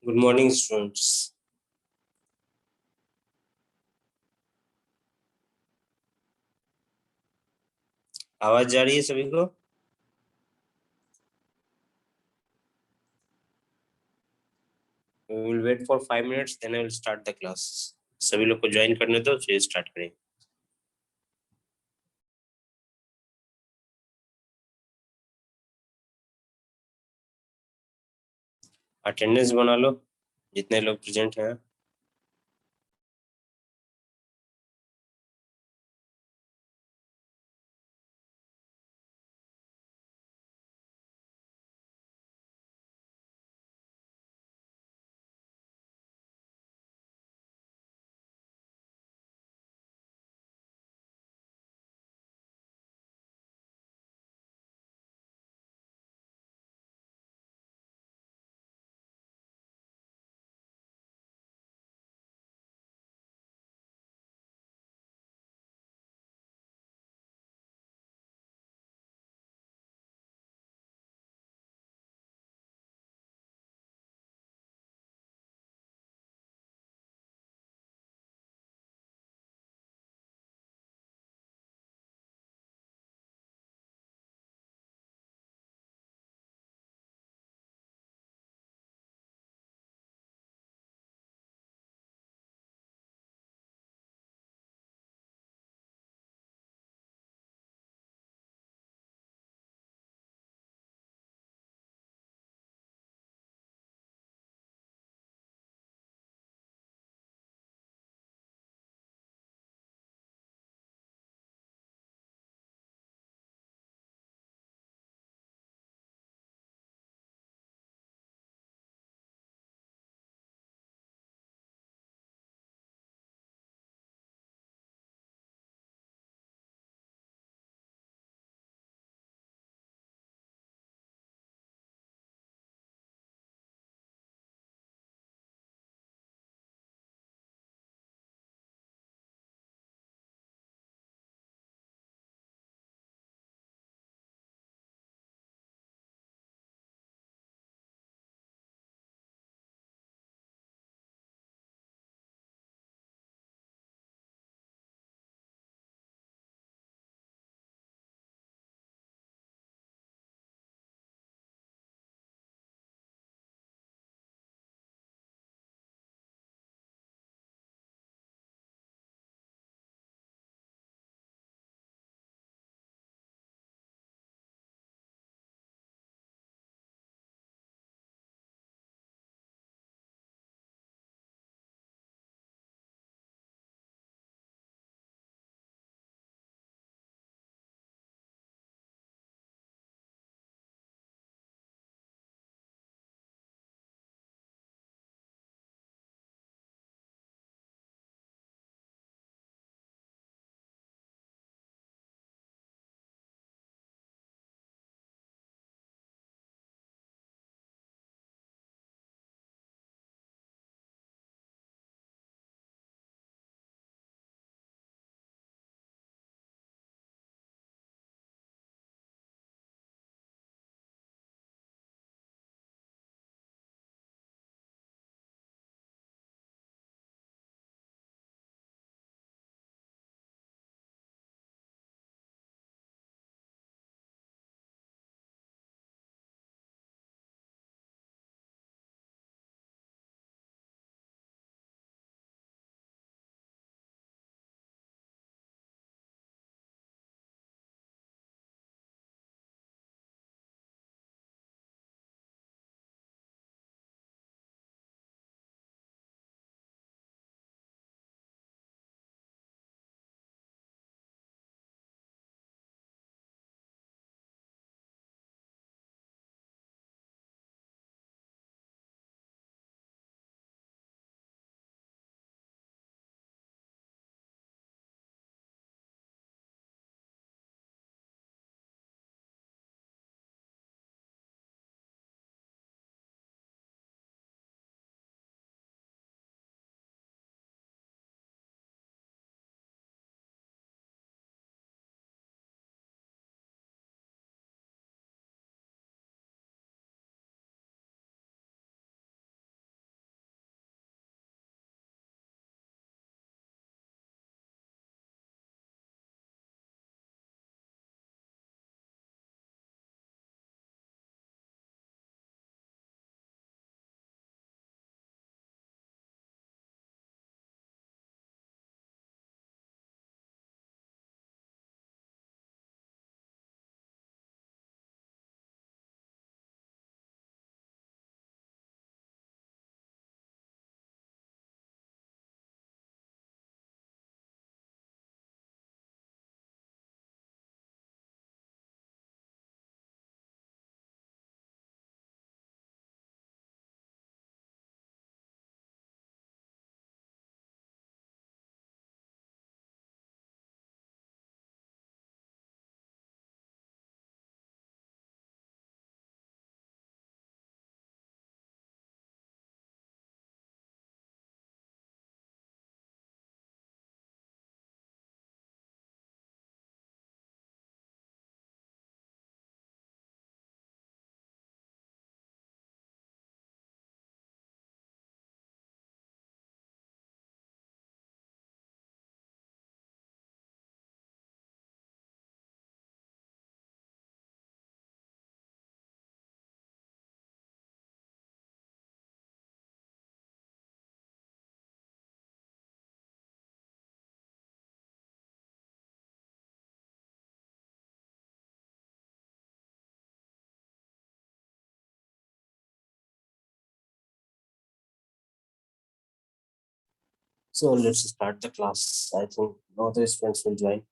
Good morning students. आवाज जा रही है सभी को? We will wait for 5 minutes, then I will start the class. सभी लोग को ज्वाइन करने दो, फिर स्टार्ट करें। अटेंडेंस बना लो जितने लोग प्रेजेंट हैं। So let's start the class. I think all the students will join.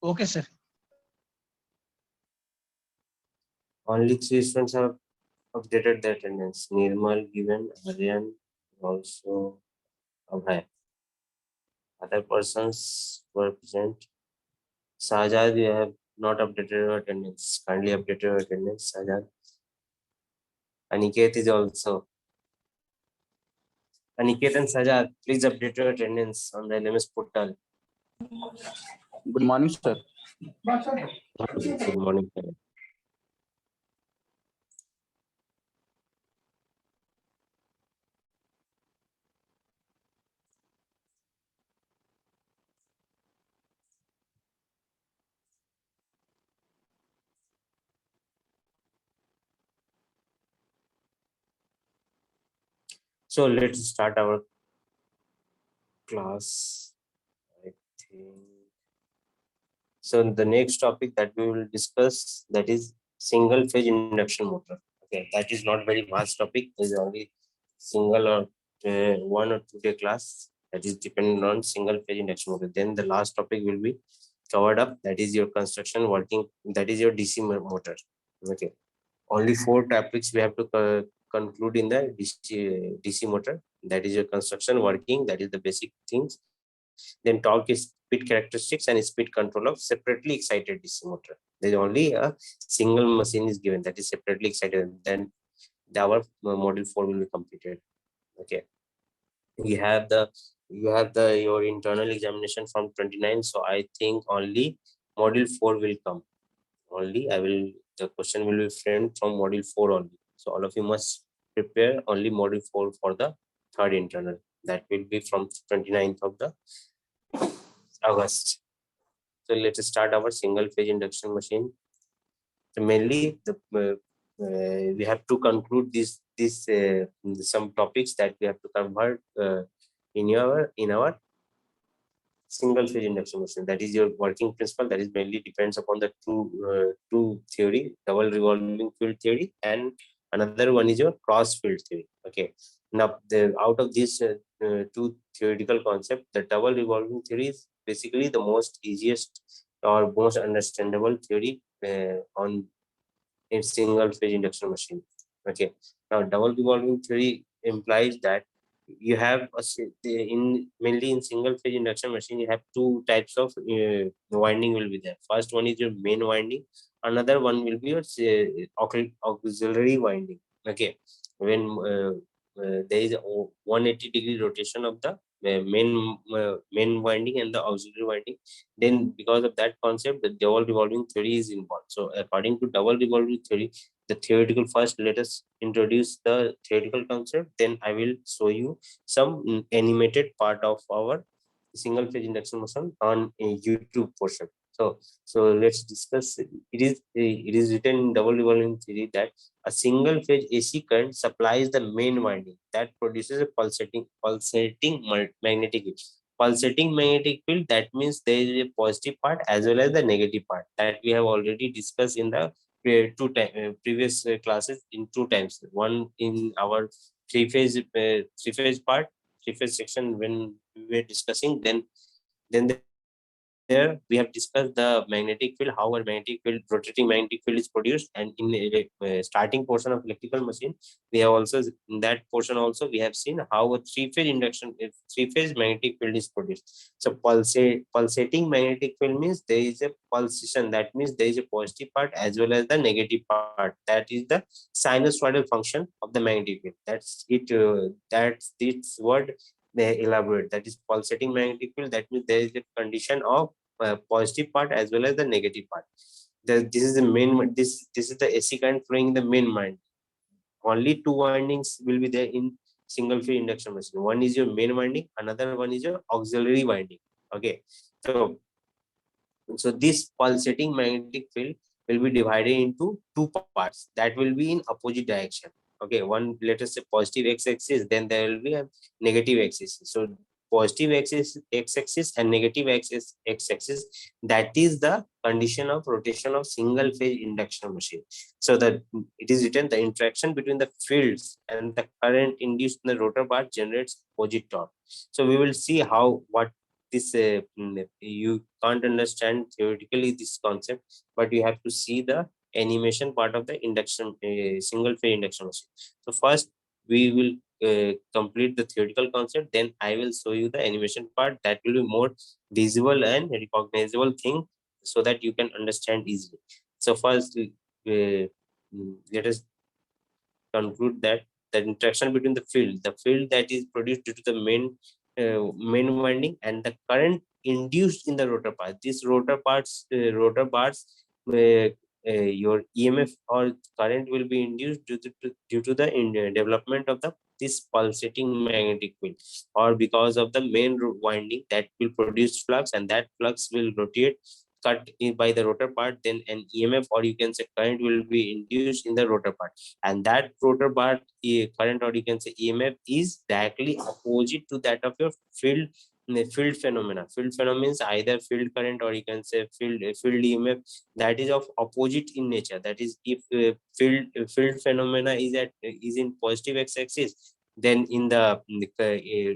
Okay, sir. Only 3 students have updated their attendance. Nirmal, given, Aryan, also Abhay. Other persons were present. Sajad, you have not updated your attendance. Kindly update your attendance, Sajad. Aniket is also. Aniket and Sajad, please update your attendance on the LMS portal. Good morning, sir. Good morning. So let's start our class. I think. So the next topic that we will discuss, that is single phase induction motor. Okay, that is not very vast topic. Is only single or 1 or 2 day class. That is dependent on single phase induction motor. Then the last topic will be covered up. That is your construction working. That is your DC motor. Okay, only 4 topics we have to conclude in the DC motor. That is your construction working. That is the basic things. Then torque is speed characteristics and speed control of separately excited DC motor. There is only a single machine is given that is separately excited. Then our module 4 will be completed. Okay, you have the your internal examination from 29. So I think only module 4 will come. Only the question will be framed from module 4 only. So all of you must prepare only module 4 for the third internal. That will be from 29th of the August. So let's start our single phase induction machine. So mainly we have to conclude this some topics that we have to cover in our single phase induction machine. That is your working principle. That is mainly depends upon the two theory, double revolving field theory, and another one is your cross field theory. Okay. Now out of these two theoretical concepts, the double revolving theory is basically the most easiest or most understandable theory on in single phase induction machine. Okay. Now double revolving theory implies that you have in mainly in single phase induction machine you have two types of winding will be there. First one is your main winding, another one will be your auxiliary winding. Okay, when there is a 180-degree rotation of the main winding and the auxiliary winding, then because of that concept the double revolving theory is involved. So according to double revolving theory, the theoretical first, let us introduce the theoretical concept, then I will show you some animated part of our single phase induction motion on a YouTube portion. So let's discuss. It is written in double revolving theory that a single phase AC current supplies the main winding that produces a pulsating magnetic field. Pulsating magnetic field, that means there is a positive part as well as the negative part that we have already discussed in the previous classes in 2 times. One in our three phase part, three-phase section when we were discussing. Then there we have discussed the magnetic field, how a magnetic field, rotating magnetic field is produced, and in the starting portion of electrical machine, we have also in that portion also we have seen how a three-phase magnetic field is produced. So pulsating magnetic field means there is a pulsation. That means there is a positive part as well as the negative part. That is the sinusoidal function of the magnetic field. That's it. That's this word they elaborate. That is pulsating magnetic field. That means there is a condition of positive part as well as the negative part. This is the main. This is the AC current flowing in the main winding. Only two windings will be there in single phase induction machine. One is your main winding, another one is your auxiliary winding. Okay, so this pulsating magnetic field will be divided into two parts that will be in opposite direction. Okay, one, let us say positive x-axis, then there will be a negative x-axis. So positive x-axis and negative x-axis, that is the condition of rotation of single phase induction machine. So that it is written, the interaction between the fields and the current induced in the rotor bar generates opposite torque. So we will see how what this you can't understand theoretically this concept, but you have to see the animation part of the induction single phase induction machine. So first we will complete the theoretical concept, then I will show you the animation part that will be more visible and recognizable thing so that you can understand easily. So first let us conclude that the interaction between the field that is produced due to the main winding and the current induced in the rotor part. These rotor bars, your EMF or current will be induced due to the development of the this pulsating magnetic field, or because of the main winding that will produce flux, and that flux will rotate cut by the rotor part, then an EMF or you can say current will be induced in the rotor part, and that rotor bar current or you can say EMF is directly opposite to that of your field phenomena. Field phenomena is either field current or you can say field EMF that is of opposite in nature. That is, if field phenomena is in positive x-axis, then in the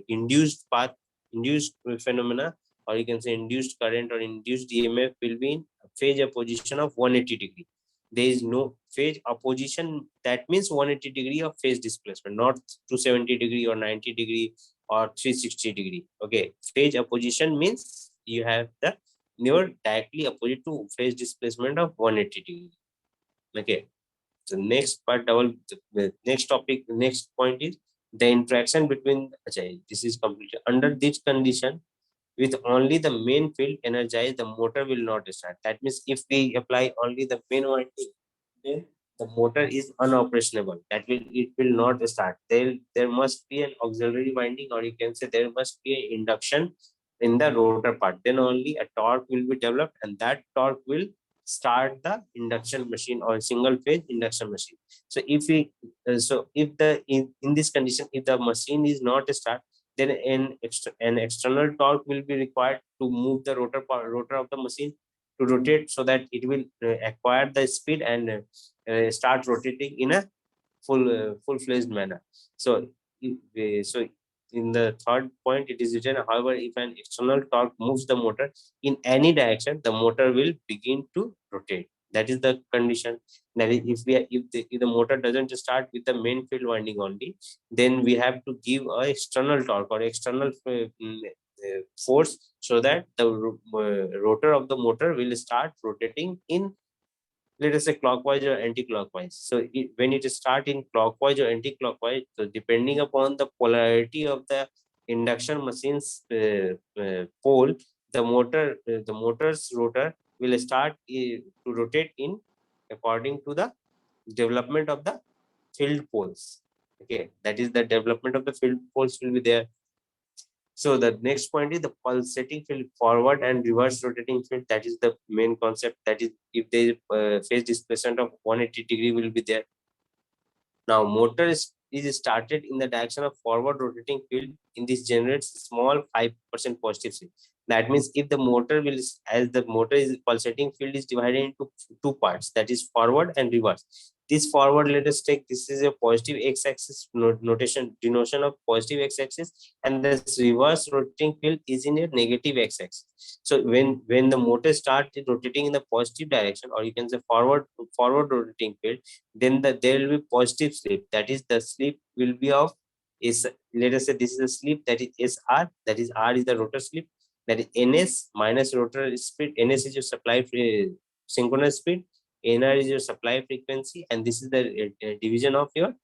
induced path, induced phenomena or you can say induced current or induced EMF will be in phase opposition of 180 degree. There is no phase opposition, that means 180 degree of phase displacement, not 270 degree or 90 degree or 360 degree. Okay, phase opposition means you have the you're directly opposite to phase displacement of 180 degree. Okay, so next part, the next topic, next point is the interaction between. This is completed. Under this condition, with only the main field energized, the motor will not start. That means if we apply only the main winding, then the motor is unoperationable. That will it will not start. There must be an auxiliary winding, or you can say there must be an induction in the rotor part. Then only a torque will be developed, and that torque will start the induction machine or single phase induction machine. So if we so if the in this condition, if the machine is not start, then an external torque will be required to move the rotor of the machine to rotate, so that it will acquire the speed and start rotating in a full-fledged manner. So so in the third point it is written, however, if an external torque moves the motor in any direction, the motor will begin to rotate. That is the condition. That is, if the motor doesn't start with the main field winding only, then we have to give a external torque or external force, so that the rotor of the motor will start rotating in, let us say, clockwise or anti-clockwise. So when it start in clockwise or anti-clockwise, so depending upon the polarity of the induction machine's pole, the motor's rotor will start to rotate in according to the development of the field poles. Okay, that is, the development of the field poles will be there. So the next point is the pulsating field, forward and reverse rotating field. That is the main concept. That is, if there is phase displacement of 180 degree will be there. Now motor is started in the direction of forward rotating field. In this generates small 5% positive shift. That means if the motor will, as the motor is pulsating field is divided into two parts, that is forward and reverse. This forward, let us take, this is a positive x-axis notation, denotation of positive x-axis, and this reverse rotating field is in a negative x-axis. So when the motor starts rotating in the positive direction, or you can say forward rotating field, then there will be positive slip. That is, the slip will be of is, let us say this is a slip, that is SR, that is R is the rotor slip, that is NS minus rotor speed. NS is your supply synchronous speed, NR is your supply frequency, and this is the division of your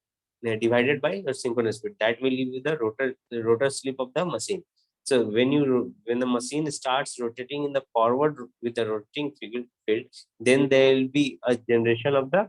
divided by your synchronous speed. That will give you the rotor slip of the machine. So when the machine starts rotating in the forward with the rotating field, then there will be a generation of the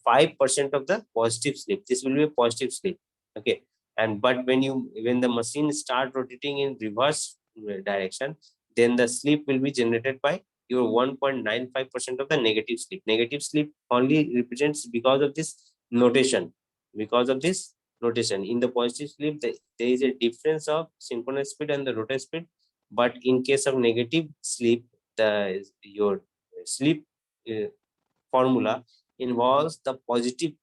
5% of the positive slip. This will be a positive slip. Okay, and but when the machine start rotating in reverse direction, then the slip will be generated by your 1.95% of the negative slip. Negative slip only represents because of this notation, because of this rotation. In the positive slip, there is a difference of synchronous speed and the rotor speed. But in case of negative slip, your slip formula involves the positive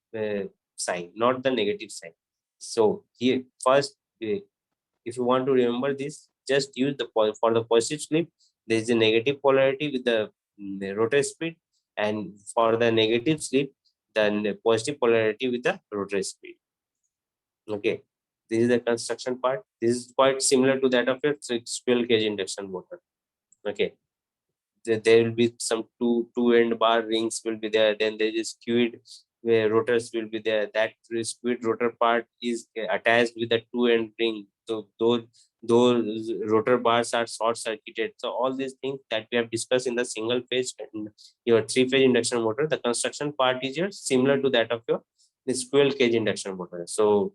sign, not the negative sign. So here first, if you want to remember this, just use for the positive slip, there is a negative polarity with the rotor speed, and for the negative slip, then the positive polarity with the rotor speed. Okay, this is the construction part. This is quite similar to that of your squirrel cage induction motor. Okay, there will be some two end bar rings will be there. Then there is skewed where rotors will be there. That skewed rotor part is attached with the two end ring. So those rotor bars are short circuited. So all these things that we have discussed in the single phase and your three phase induction motor, the construction part is your similar to that of your the squirrel cage induction motor. So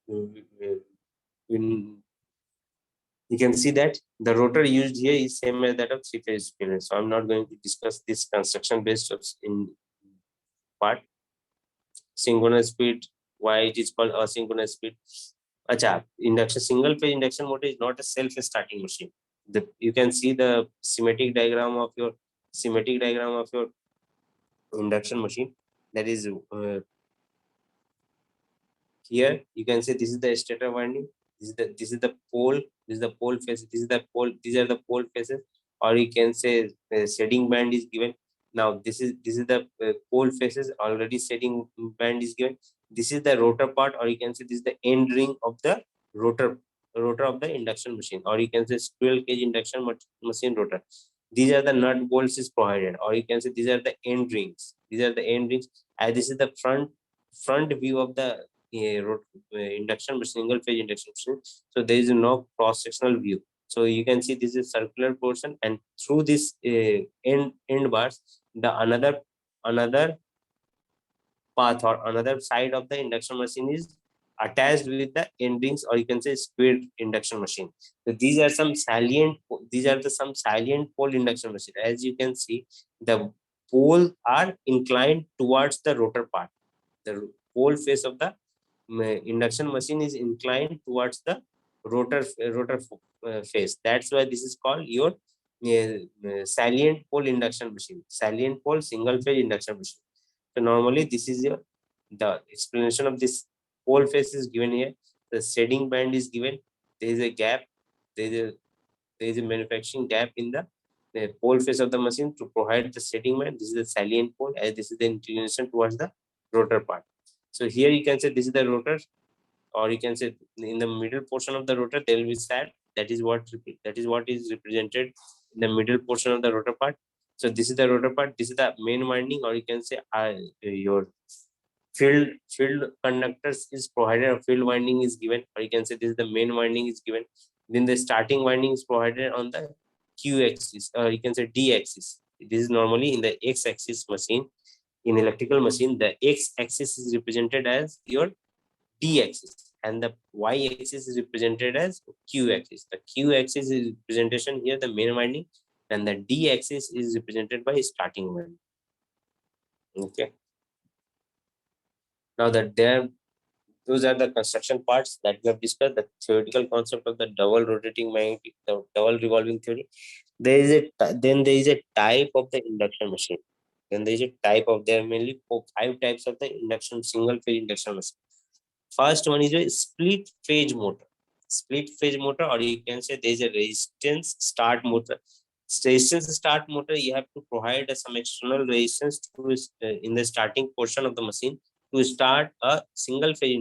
when you can see that the rotor used here is same as that of three phase experience. So I'm not going to discuss this construction based in part. Synchronous speed, why it is called asynchronous speed. Acha, induction single phase induction motor is not a self-starting machine. You can see the schematic diagram of your induction machine. That is here you can see this is the stator winding. This is the pole. This is the pole face. This is the pole. These are the pole faces, or you can say shading band is given. Now this is the pole faces. Already shading band is given. This is the rotor part, or you can say this is the end ring of the rotor of the induction machine, or you can say squirrel cage induction machine rotor. These are the nut bolts is provided, or you can say these are the end rings. These are the end rings, and this is the front view of the induction machine, single phase induction machine. So there is no cross sectional view. So you can see this is circular portion, and through this end bars, the another path or another side of the induction machine is attached with the end rings, or you can say square induction machine. So these are some salient pole induction machine. As you can see, the poles are inclined towards the rotor part. The pole face of the induction machine is inclined towards the rotor face. That's why this is called your salient pole induction machine, salient pole single phase induction machine. So normally this is the explanation of this pole face is given here. The shading band is given. There is a gap. There is a manufacturing gap in the pole face of the machine to provide the shading band. This is the salient pole, as this is the inclination towards the rotor part. So here you can say this is the rotor, or you can say in the middle portion of the rotor there will be shaft. That is what is represented in the middle portion of the rotor part. So this is the rotor part. This is the main winding, or you can say your field conductors is provided, or field winding is given, or you can say this is the main winding is given. Then the starting winding is provided on the Q axis, or you can say D axis. This is normally in the X axis machine. In electrical machine, the X axis is represented as your D axis, and the Y axis is represented as Q axis. The Q axis is representation here, the main winding, and the D axis is represented by starting winding. Okay. Now that those are the construction parts that we have discussed, the theoretical concept of the double rotating magnetic, the double revolving theory. Then there is a type of the induction machine. Then there is a type of, there are mainly 5 types of the induction, single phase induction machine. First one is a split phase motor. Split phase motor, or you can say there is a resistance start motor. Resistance start motor, you have to provide some external resistance to in the starting portion of the machine to start a single phase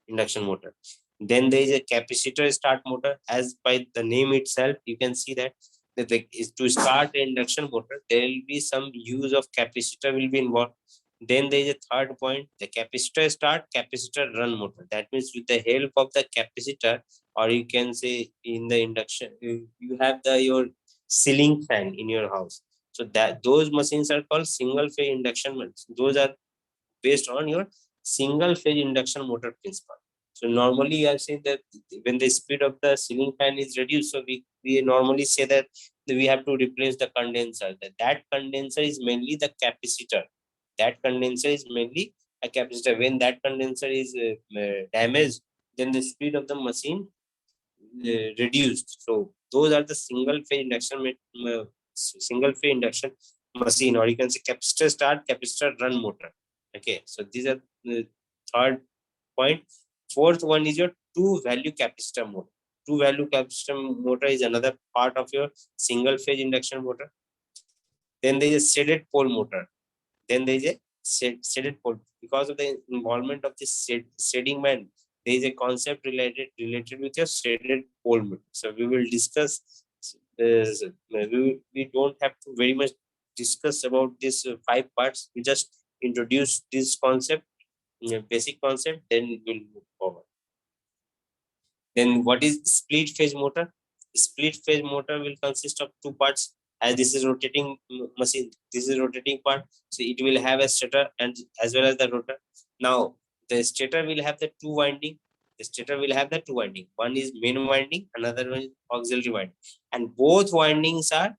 induction motor. Then there is a capacitor start motor. As by the name itself, you can see that to start an induction motor, there will be some use of capacitor will be involved. Then there is a third point, the capacitor start, capacitor run motor. That means with the help of the capacitor, or you can say in the induction, you have your ceiling fan in your house. So that those machines are called single phase induction machines. Those are based on your single phase induction motor principle. So normally I say that when the speed of the ceiling fan is reduced, so we normally say that we have to replace the condenser. That condenser is mainly the capacitor. That condenser is mainly a capacitor. When that condenser is damaged, then the speed of the machine reduced. So those are the single phase induction machine, or you can say capacitor start, capacitor run motor. Okay, so these are the third point. Fourth one is your two value capacitor motor. Two value capacitor motor is another part of your single phase induction motor. Then there is a shaded pole motor. Then there is a shaded pole. Because of the involvement of this shading band, there is a concept related with your shaded pole motor. So we will discuss. We don't have to very much discuss about these five parts. We just introduce this concept, basic concept, then we'll move forward. Then what is split phase motor? Split phase motor will consist of two parts. As this is rotating machine, this is rotating part, so it will have a stator and as well as the rotor. Now the stator will have the two winding. The stator will have the two winding. One is main winding, another one is auxiliary winding, and both windings are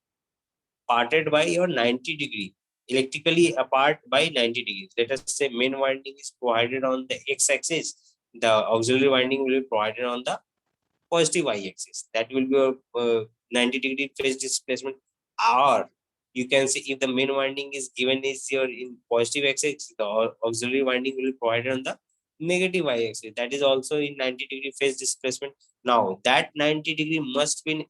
parted by your 90-degree, electrically apart by 90 degrees. Let us say main winding is provided on the x-axis, the auxiliary winding will be provided on the positive y-axis. That will be a 90-degree phase displacement. Or you can say if the main winding is given is your in positive axis, the auxiliary winding will be provided on the negative y-axis. That is also in 90-degree phase displacement. Now that 90-degree must be in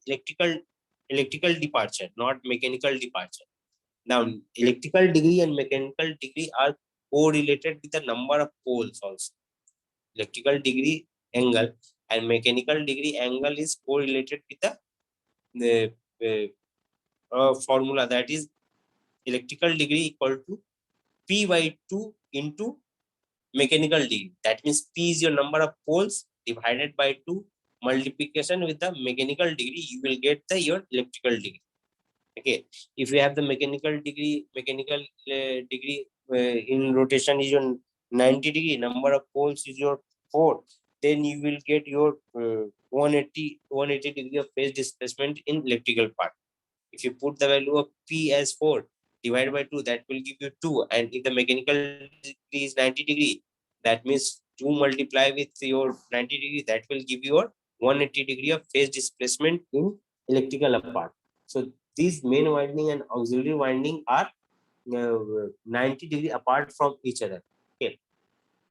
electrical departure, not mechanical departure. Now, electrical degree and mechanical degree are correlated with the number of poles also. Electrical degree angle and mechanical degree angle is correlated with the formula, that is electrical degree equal to P by 2 into mechanical degree. That means P is your number of poles divided by 2, multiplication with the mechanical degree, you will get your electrical degree. Okay, if you have the mechanical degree in rotation is your 90-degree, number of poles is your 4, then you will get your 180 degree of phase displacement in electrical part. If you put the value of P as 4 divided by 2, that will give you 2, and if the mechanical degree is 90-degree, that means 2 multiply with your 90-degree, that will give you your 180 degree of phase displacement in electrical part. So these main winding and auxiliary winding are 90-degree apart from each other. Okay.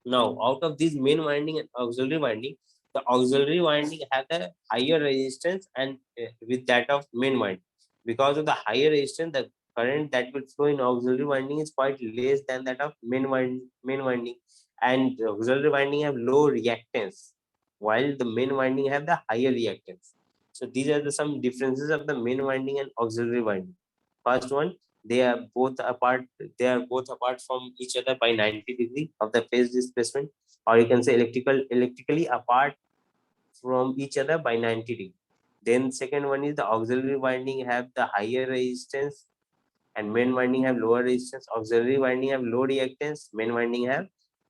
Now, out of these main winding and auxiliary winding, the auxiliary winding have a higher resistance and with that of main winding. Because of the higher resistance, the current that will flow in auxiliary winding is quite less than that of main winding, and the auxiliary winding have low reactance, while the main winding have the higher reactance. So these are some differences of the main winding and auxiliary winding. First one, they are both apart from each other by 90 degree of the phase displacement, or you can say electrically apart from each other by 90 degree. Then second one is the auxiliary winding have the higher resistance and main winding have lower resistance. Auxiliary winding have low reactance, main winding have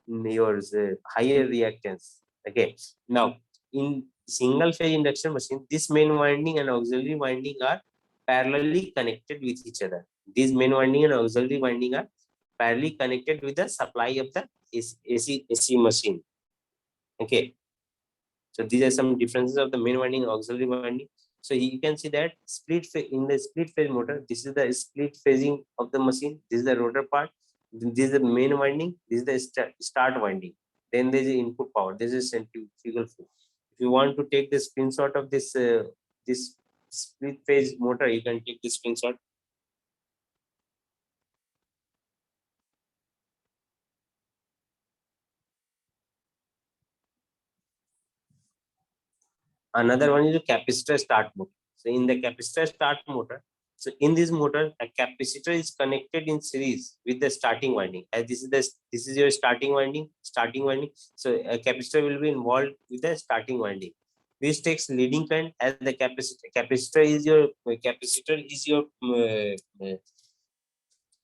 yours higher reactance. Okay, now in single phase induction machine, this main winding and auxiliary winding are parallelly connected with each other. These main winding and auxiliary winding are parallelly connected with the supply of the AC machine. Okay, so these are some differences of the main winding and auxiliary winding. So you can see that in the split phase motor, this is the split phasing of the machine. This is the rotor part. This is the main winding. This is the start winding. Then there is the input power. This is centrifugal flow. If you want to take the screenshot of this split phase motor, you can take the screenshot. Another one is a capacitor start motor. So in the capacitor start motor, so in this motor, a capacitor is connected in series with the starting winding. As this is your starting winding. So a capacitor will be involved with the starting winding. This takes leading current as the capacitor. Capacitor is your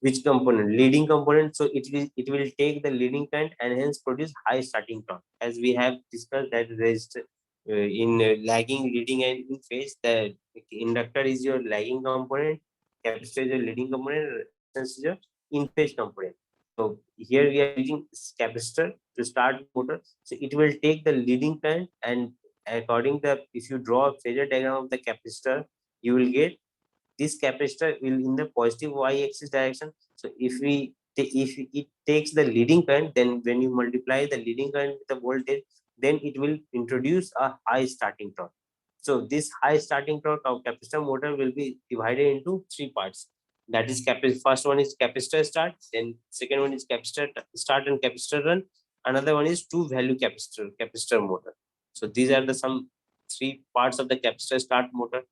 which component? Leading component. So it will take the leading current and hence produce high starting torque. As we have discussed that resistor in lagging, leading, and in phase, the inductor is your lagging component, capacitor is your leading component, resistance is your in phase component. So here we are using capacitor to start motor. So it will take the leading current, and according the, if you draw a phasor diagram of the capacitor, you will get this capacitor will in the positive y-axis direction. So if it takes the leading current, then when you multiply the leading current with the voltage, then it will introduce a high starting torque. So this high starting torque of capacitor motor will be divided into three parts. That is first one is capacitor start, then second one is capacitor start and capacitor run. Another one is two value capacitor motor. So these are the some three parts of the capacitor start motor.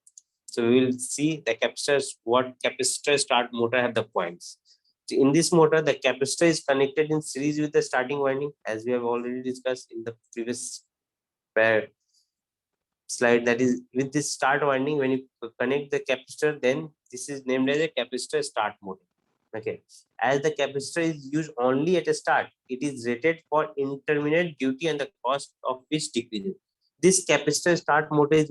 So we will see the capacitors, what capacitor start motor have the points. So in this motor, the capacitor is connected in series with the starting winding, as we have already discussed in the previous slide. That is, with this start winding, when you connect the capacitor, then this is named as a capacitor start motor. Okay, as the capacitor is used only at a start, it is rated for intermittent duty and the cost of which decreases. This capacitor start motor is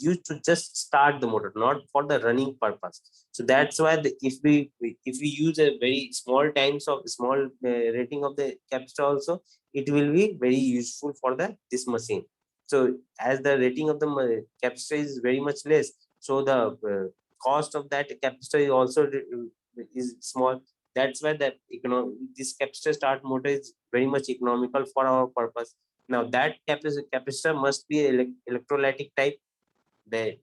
used to just start the motor, not for the running purpose. So that's why if we use a very small times of small rating of the capacitor also, it will be very useful for the this machine. So as the rating of the capacitor is very much less, so the cost of that capacitor is also is small. That's why that this capacitor start motor is very much economical for our purpose. Now that capacitor must be electrolytic type. The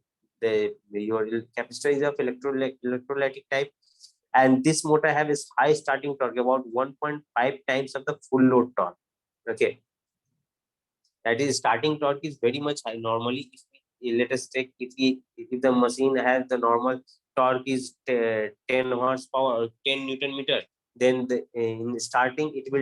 your capacitor is of electrolytic type, and this motor have a high starting torque, about 1.5 times of the full load torque. Okay, that is starting torque is very much high. Normally, let us take, if the machine has the normal torque is 10 horsepower or 10 newton meter, then in starting it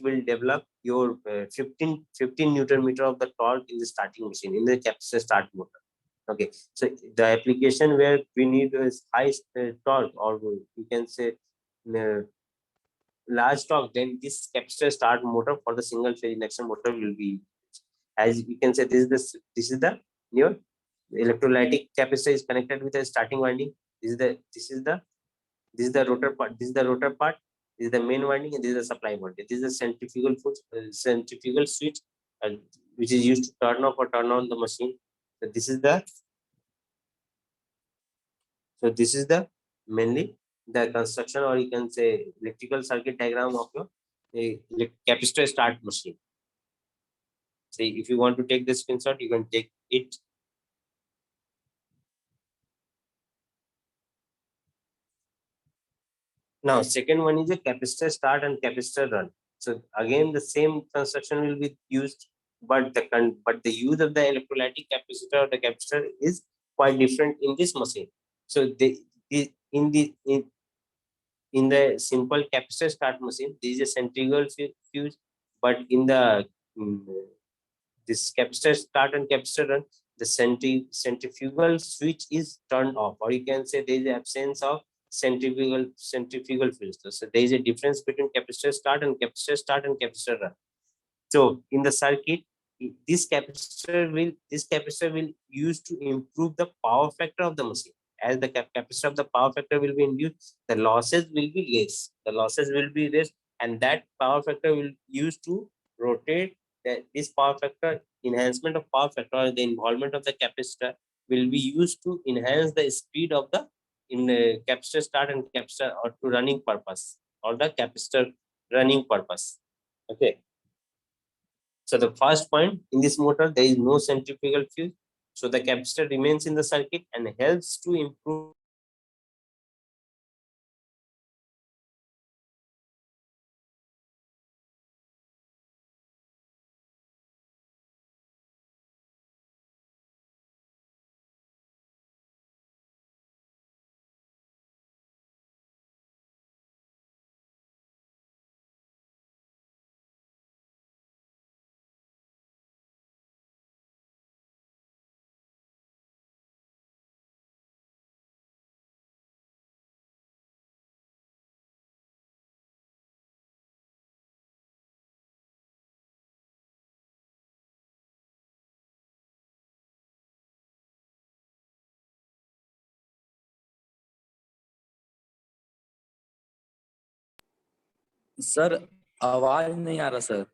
will develop your 15 newton meter of the torque in the starting machine in the capacitor start motor. Okay, so the application where we need is high torque, or you can say uh, large torque, then this capacitor start motor for the single phase induction motor will be. As you can say, this is the your electrolytic capacitor is connected with a starting winding. This is the rotor part. This is the rotor part. This is the main winding, and this is the supply voltage. This is the centrifugal switch, which is used to turn off or turn on the machine. So this is the mainly the construction, or you can say electrical circuit diagram of your capacitor start machine. Say if you want to take the screenshot, you can take it. Now, second one is a capacitor start and capacitor run. So again, the same construction will be used, but the use of the electrolytic capacitor or the capacitor is quite different in this machine. So in the simple capacitor start machine, there is a centrifugal fuse, but in the mm, this capacitor start and capacitor run, the centrifugal switch is turned off, or you can say there is absence of centrifugal fuse. So there is a difference between capacitor start and capacitor run. So in the circuit, this capacitor will use to improve the power factor of the machine. As the capacitor of the power factor will be induced, the losses will be less. And that power factor will use to rotate this power factor. Enhancement of power factor, or the involvement of the capacitor, will be used to enhance the speed of the in the capacitor start and capacitor, or to running purpose, or the capacitor running purpose. Okay. So the first point, in this motor, there is no centrifugal fuse. So the capacitor remains in the circuit and helps to improve sir आवाज नहीं आ रहा sir.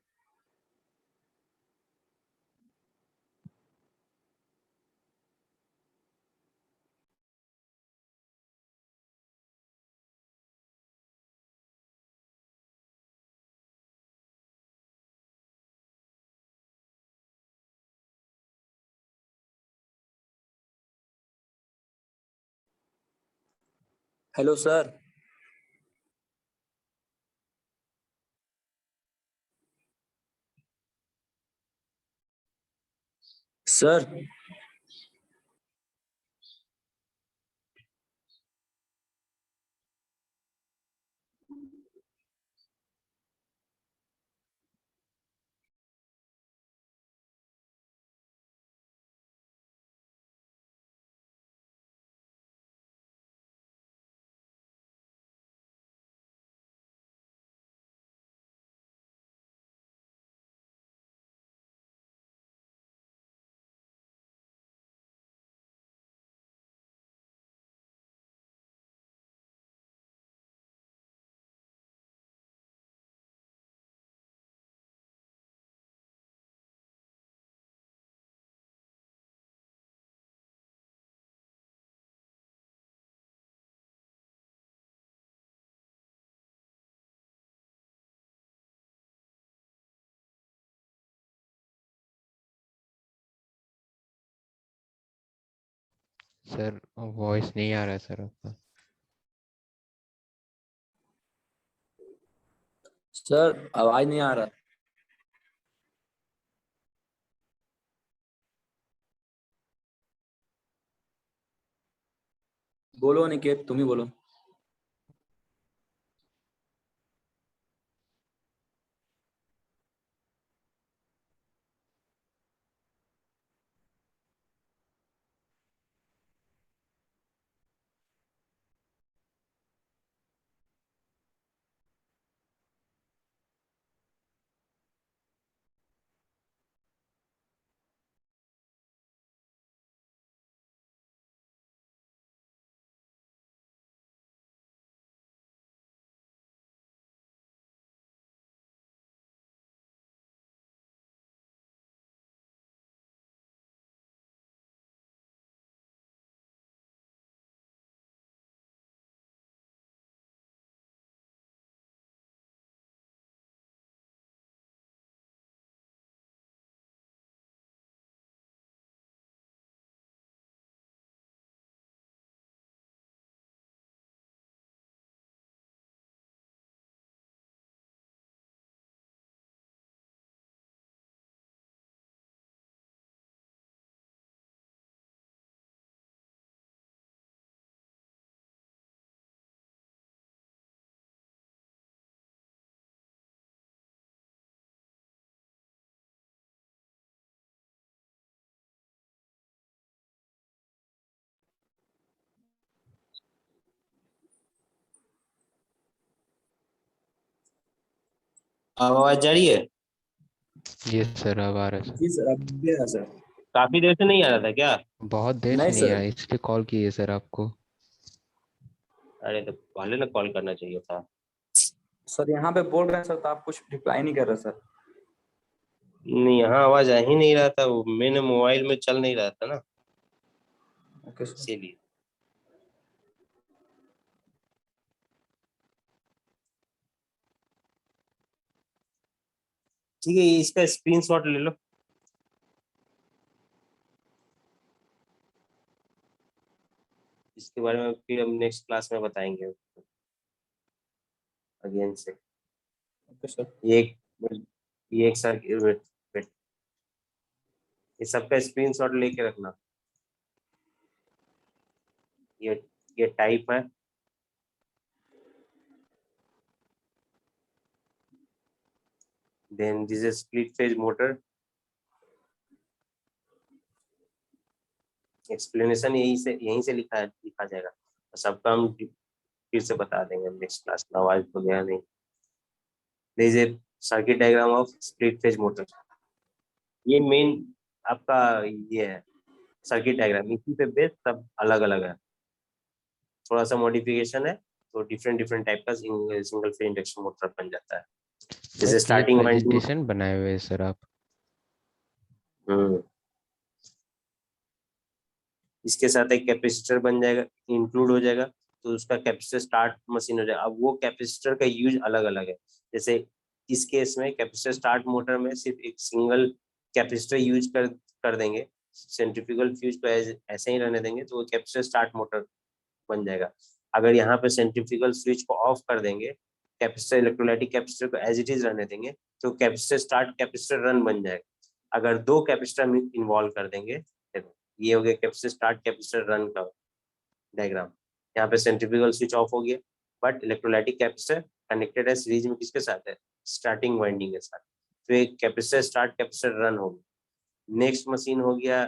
Hello sir. Sir sir voice नहीं आ रहा है sir आपका। Sir आवाज नहीं आ रहा। बोलो अनिकेत, तुम ही बोलो। आवाज जा रही है? ये सर अब आ रहा है सर। जी सर, अब भी है सर। काफी देर से नहीं आ रहा था क्या? बहुत देर नहीं से नहीं सर। आया, इसलिए कॉल किए सर आपको। अरे तो पहले ना कॉल करना चाहिए था। सर यहाँ पे बोल रहे हैं सर, तो आप कुछ रिप्लाई नहीं कर रहे सर। नहीं, यहाँ आवाज आ ही नहीं रहा था, वो मैंने मोबाइल में चल नहीं रहा था ना, ओके सर। इसीलिए। ठीक है, इसका स्क्रीनशॉट ले लो। इसके बारे में फिर हम नेक्स्ट क्लास में बताएंगे अगेन से। Okay sir. ये एक सर, वेट, ये सबका स्क्रीनशॉट लेके रखना। ये ये टाइप है, then this is split phase motor. Explanation यहीं से लिखा जाएगा, तो सबका हम फिर से बता देंगे नेक्स्ट क्लास में। आवाज तो गया नहीं। This is circuit diagram of split phase motor. ये मेन आपका ये है सर्किट डायग्राम, इसी पे बेस सब अलग अलग है, थोड़ा सा मॉडिफिकेशन है तो डिफरेंट डिफरेंट टाइप का सिंगल फेज इंडक्शन मोटर बन जाता है। बस जैसे ये स्टार्टिंग वाइंडिंग, प्रेजेंटेशन बनाए हुए हैं सर आप। इसके साथ एक कैपेसिटर बन जाएगा, इंक्लूड हो जाएगा, तो उसका कैपेसिटर स्टार्ट मशीन हो जाएगा। अब वो कैपेसिटर का यूज अलग अलग है। जैसे इस केस में कैपेसिटर स्टार्ट मोटर में सिर्फ एक सिंगल कैपेसिटर यूज कर देंगे, सेंट्रीफ्यूगल फ्यूज को ऐसे ही रहने देंगे, तो वो कैपेसिटर स्टार्ट मोटर बन जाएगा। अगर यहाँ पे सेंट्रीफ्यूगल स्विच को ऑफ कर देंगे, कैपेसिटर इलेक्ट्रोलाइटिक कैपेसिटर को एज इट इज रहने देंगे, तो कैपेसिटर स्टार्ट कैपेसिटर रन बन जाएगा। अगर दो कैपेसिटर इन्वॉल्व कर देंगे, देखो ये हो गया कैपेसिटर स्टार्ट कैपेसिटर रन का डायग्राम। यहाँ पे सेंट्रीफ्यूगल स्विच ऑफ हो गया, बट इलेक्ट्रोलाइटिक कैपेसिटर कनेक्टेड है सीरीज में, किसके साथ है, स्टार्टिंग वाइंडिंग के साथ, तो एक कैपेसिटर स्टार्ट कैपेसिटर रन हो गया। नेक्स्ट मशीन हो गया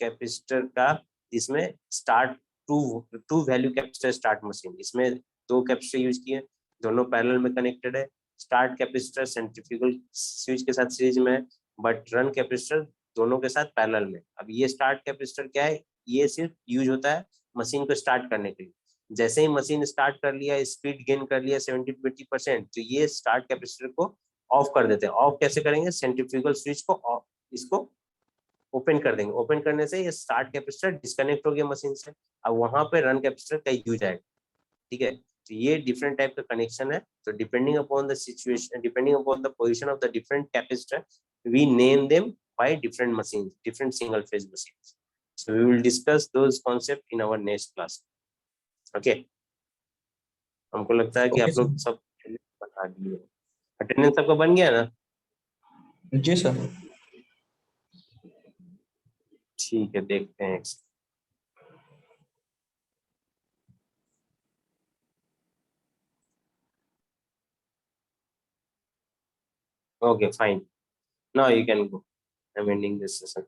कैपेसिटर का, इसमें start two value capacitor start machine. इसमें दो कैपेसिटर यूज किए, दोनों पैरेलल में कनेक्टेड है। स्टार्ट कैपेसिटर सेंट्रीफ्यूगल स्विच के साथ सीरीज में है, बट रन कैपेसिटर दोनों के साथ पैरेलल में। अब ये स्टार्ट कैपेसिटर क्या है, ये सिर्फ यूज होता है मशीन को स्टार्ट करने के लिए। जैसे ही मशीन स्टार्ट कर लिया, स्पीड गेन कर लिया 70-80%, तो ये स्टार्ट कैपेसिटर को ऑफ कर देते हैं। ऑफ कैसे करेंगे, सेंट्रीफ्यूगल स्विच को ऑफ, इसको ओपन कर देंगे। ओपन करने से ये स्टार्ट कैपेसिटर डिस्कनेक्ट हो गया मशीन से, अब वहां पे रन कैपेसिटर का यूज आएगा। ठीक है, तो ये डिफरेंट टाइप का कनेक्शन है। तो depending upon the situation, depending upon the position of the different capacitor, we name them by different machine, different single phase machine. So we will discuss those concept in our next class. Okay, हमको लगता है कि okay आप लोग sir. सब बना लिए, attendance सबका बन गया ना? जी सर। ठीक है, देखते हैं। Okay, fine. Now you can go. I'm ending this session.